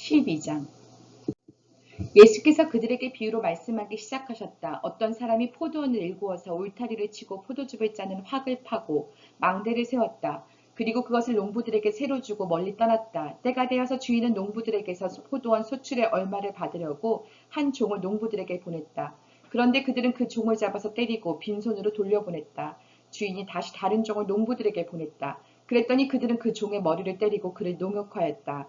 12장. 예수께서 그들에게 비유로 말씀하기 시작하셨다. 어떤 사람이 포도원을 일구어서 울타리를 치고 포도즙을 짜는 확을 파고 망대를 세웠다. 그리고 그것을 농부들에게 새로 주고 멀리 떠났다. 때가 되어서 주인은 농부들에게서 포도원 소출의 얼마를 받으려고 한 종을 농부들에게 보냈다. 그런데 그들은 그 종을 잡아서 때리고 빈손으로 돌려보냈다. 주인이 다시 다른 종을 농부들에게 보냈다. 그랬더니 그들은 그 종의 머리를 때리고 그를 농역하였다.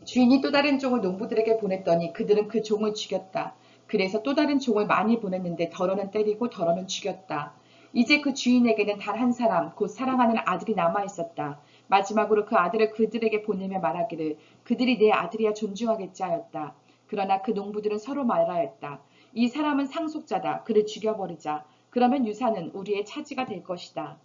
주인이 또 다른 종을 농부들에게 보냈더니 그들은 그 종을 죽였다. 그래서 또 다른 종을 많이 보냈는데 덜어는 때리고 덜어는 죽였다. 이제 그 주인에게는 단 한 사람, 곧 사랑하는 아들이 남아 있었다. 마지막으로 그 아들을 그들에게 보내며 말하기를 그들이 내 아들이야 존중하겠지 하였다. 그러나 그 농부들은 서로 말하였다. 이 사람은 상속자다. 그를 죽여버리자. 그러면 유산은 우리의 차지가 될 것이다.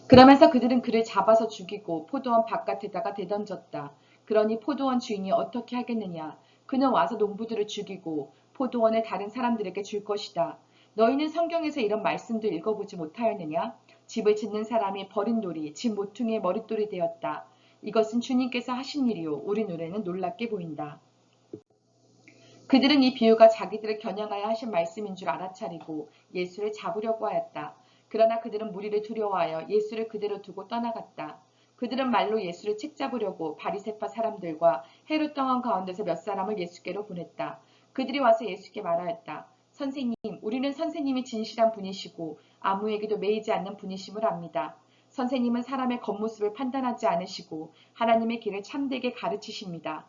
그러면서 그들은 그를 잡아서 죽이고 포도원 바깥에다가 내던졌다. 그러니 포도원 주인이 어떻게 하겠느냐. 그는 와서 농부들을 죽이고 포도원을 다른 사람들에게 줄 것이다. 너희는 성경에서 이런 말씀도 읽어보지 못하였느냐. 집을 짓는 사람이 버린 돌이 집 모퉁이의 머릿돌이 되었다. 이것은 주님께서 하신 일이요. 우리 눈에는 놀랍게 보인다. 그들은 이 비유가 자기들을 겨냥하여 하신 말씀인 줄 알아차리고 예수를 잡으려고 하였다. 그러나 그들은 무리를 두려워하여 예수를 그대로 두고 떠나갔다. 그들은 말로 예수를 책잡으려고 바리새파 사람들과 헤롯 당원 가운데서 몇 사람을 예수께로 보냈다. 그들이 와서 예수께 말하였다. 선생님, 우리는 선생님이 진실한 분이시고 아무에게도 매이지 않는 분이심을 압니다. 선생님은 사람의 겉모습을 판단하지 않으시고 하나님의 길을 참되게 가르치십니다.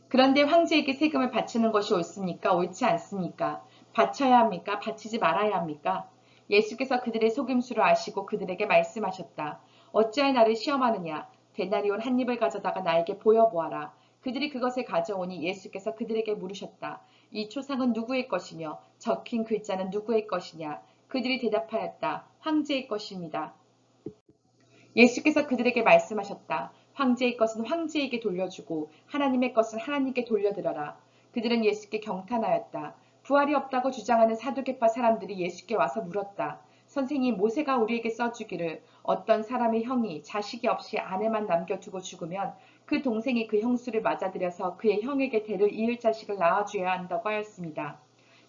그런데 황제에게 세금을 바치는 것이 옳습니까? 옳지 않습니까? 바쳐야 합니까? 바치지 말아야 합니까? 예수께서 그들의 속임수를 아시고 그들에게 말씀하셨다. 어찌하여 나를 시험하느냐? 데나리온 한 입을 가져다가 나에게 보여보아라. 그들이 그것을 가져오니 예수께서 그들에게 물으셨다. 이 초상은 누구의 것이며 적힌 글자는 누구의 것이냐? 그들이 대답하였다. 황제의 것입니다. 예수께서 그들에게 말씀하셨다. 황제의 것은 황제에게 돌려주고 하나님의 것은 하나님께 돌려드려라. 그들은 예수께 경탄하였다. 부활이 없다고 주장하는 사두개파 사람들이 예수께 와서 물었다. 선생님, 모세가 우리에게 써주기를 어떤 사람의 형이 자식이 없이 아내만 남겨두고 죽으면 그 동생이 그 형수를 맞아들여서 그의 형에게 대를 이을 자식을 낳아줘야 한다고 하였습니다.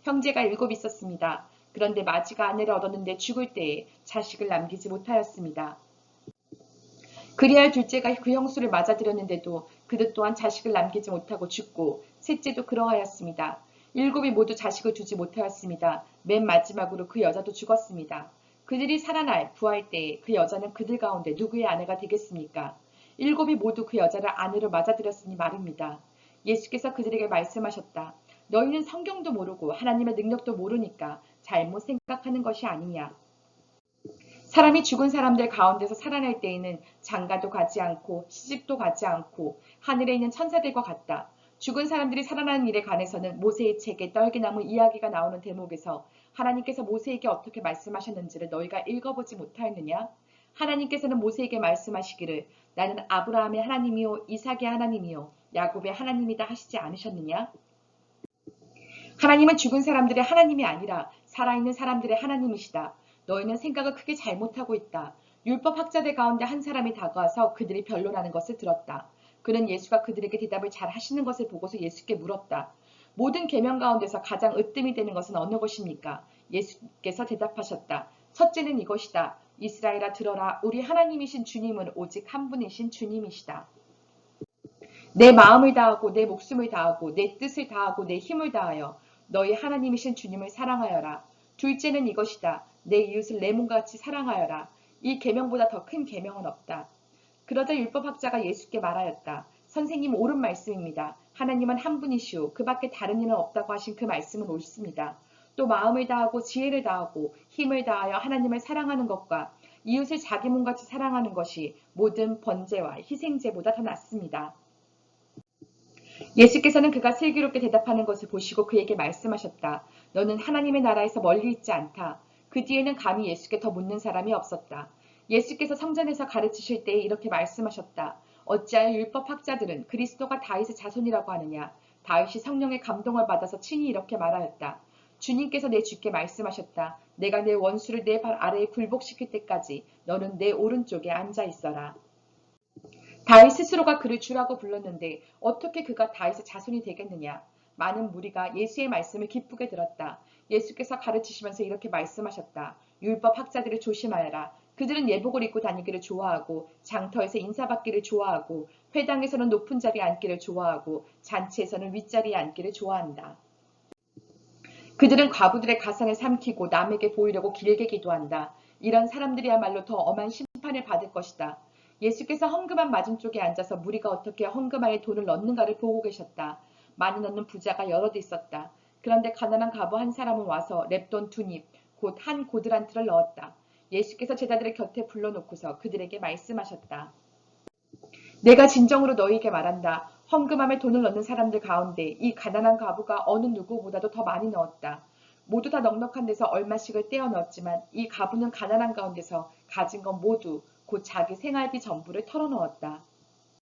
형제가 7 있었습니다. 그런데 마지가 아내를 얻었는데 죽을 때에 자식을 남기지 못하였습니다. 그리할 둘째가 그 형수를 맞아들였는데도 그들 또한 자식을 남기지 못하고 죽고 셋째도 그러하였습니다. 7이 모두 자식을 두지 못하였습니다. 맨 마지막으로 그 여자도 죽었습니다. 그들이 살아날 부활 때에 그 여자는 그들 가운데 누구의 아내가 되겠습니까? 7이 모두 그 여자를 아내로 맞아들였으니 말입니다. 예수께서 그들에게 말씀하셨다. 너희는 성경도 모르고 하나님의 능력도 모르니까 잘못 생각하는 것이 아니냐. 사람이 죽은 사람들 가운데서 살아날 때에는 장가도 가지 않고 시집도 가지 않고 하늘에 있는 천사들과 같다. 죽은 사람들이 살아나는 일에 관해서는 모세의 책에 떨기나무 이야기가 나오는 대목에서 하나님께서 모세에게 어떻게 말씀하셨는지를 너희가 읽어보지 못하였느냐? 하나님께서는 모세에게 말씀하시기를 나는 아브라함의 하나님이요 이삭의 하나님이요 야곱의 하나님이다 하시지 않으셨느냐? 하나님은 죽은 사람들의 하나님이 아니라 살아있는 사람들의 하나님이시다. 너희는 생각을 크게 잘못하고 있다. 율법학자들 가운데 한 사람이 다가와서 그들이 변론하는 것을 들었다. 그는 예수가 그들에게 대답을 잘 하시는 것을 보고서 예수께 물었다. 모든 계명 가운데서 가장 으뜸이 되는 것은 어느 것입니까? 예수께서 대답하셨다. 첫째는 이것이다. 이스라엘아 들어라. 우리 하나님이신 주님은 오직 한 분이신 주님이시다. 내 마음을 다하고 내 목숨을 다하고 내 뜻을 다하고 내 힘을 다하여 너희 하나님이신 주님을 사랑하여라. 둘째는 이것이다. 내 이웃을 내 몸같이 사랑하여라. 이 계명보다 더 큰 계명은 없다. 그러자 율법학자가 예수께 말하였다. 선생님 옳은 말씀입니다. 하나님은 한 분이시오. 그 밖에 다른 이는 없다고 하신 그 말씀은 옳습니다. 또 마음을 다하고 지혜를 다하고 힘을 다하여 하나님을 사랑하는 것과 이웃을 자기 몸같이 사랑하는 것이 모든 번제와 희생제보다 더 낫습니다. 예수께서는 그가 슬기롭게 대답하는 것을 보시고 그에게 말씀하셨다. 너는 하나님의 나라에서 멀리 있지 않다. 그 뒤에는 감히 예수께 더 묻는 사람이 없었다. 예수께서 성전에서 가르치실 때에 이렇게 말씀하셨다. 어찌하여 율법학자들은 그리스도가 다윗의 자손이라고 하느냐. 다윗이 성령의 감동을 받아서 친히 이렇게 말하였다. 주님께서 내 주께 말씀하셨다. 내가 내 원수를 내 발 아래에 굴복시킬 때까지 너는 내 오른쪽에 앉아 있어라. 다윗 스스로가 그를 주라고 불렀는데 어떻게 그가 다윗의 자손이 되겠느냐. 많은 무리가 예수의 말씀을 기쁘게 들었다. 예수께서 가르치시면서 이렇게 말씀하셨다. 율법 학자들을 조심하여라. 그들은 예복을 입고 다니기를 좋아하고 장터에서 인사받기를 좋아하고 회당에서는 높은 자리에 앉기를 좋아하고 잔치에서는 윗자리에 앉기를 좋아한다. 그들은 과부들의 가상을 삼키고 남에게 보이려고 길게 기도한다. 이런 사람들이야말로 더 엄한 심판을 받을 것이다. 예수께서 헌금함 맞은쪽에 앉아서 무리가 어떻게 헌금함에 돈을 넣는가를 보고 계셨다. 많이 넣는 부자가 여럿 있었다. 그런데 가난한 과부 한 사람은 와서 랩돈 2닙, 곧 한 고드란트를 넣었다. 예수께서 제자들의 곁에 불러놓고서 그들에게 말씀하셨다. 내가 진정으로 너희에게 말한다. 헌금함에 돈을 넣는 사람들 가운데 이 가난한 과부가 어느 누구보다도 더 많이 넣었다. 모두 다 넉넉한 데서 얼마씩을 떼어 넣었지만 이 과부는 가난한 가운데서 가진 것 모두 곧 자기 생활비 전부를 털어넣었다.